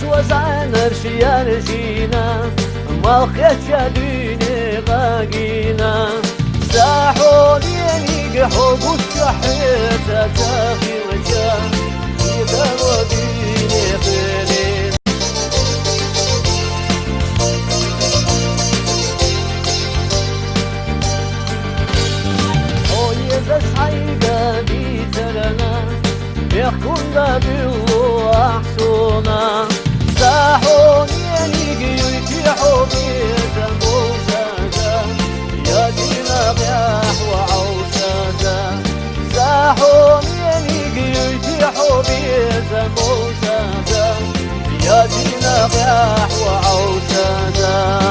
وزعن رشينا ما خيتش ديني غاقينا ساحوني قحب والشحيت تاخي وجان إذا وديني خيرين بس حيقا بيترنا يحكم بالله أحسونا ساحوني يتيحوا بيتا موسادا يا دينا بيح وعوسادا ساحوني يتيحوا بيتا موسادا يا دينا بيح وعوسادا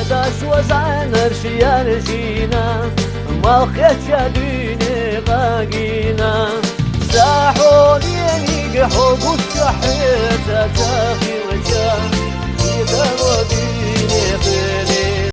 داش وزعن رشينا ما خيتش ديني غاقينا ساحوني قحب والشحيت تاخي وجان إذا وديني خيرين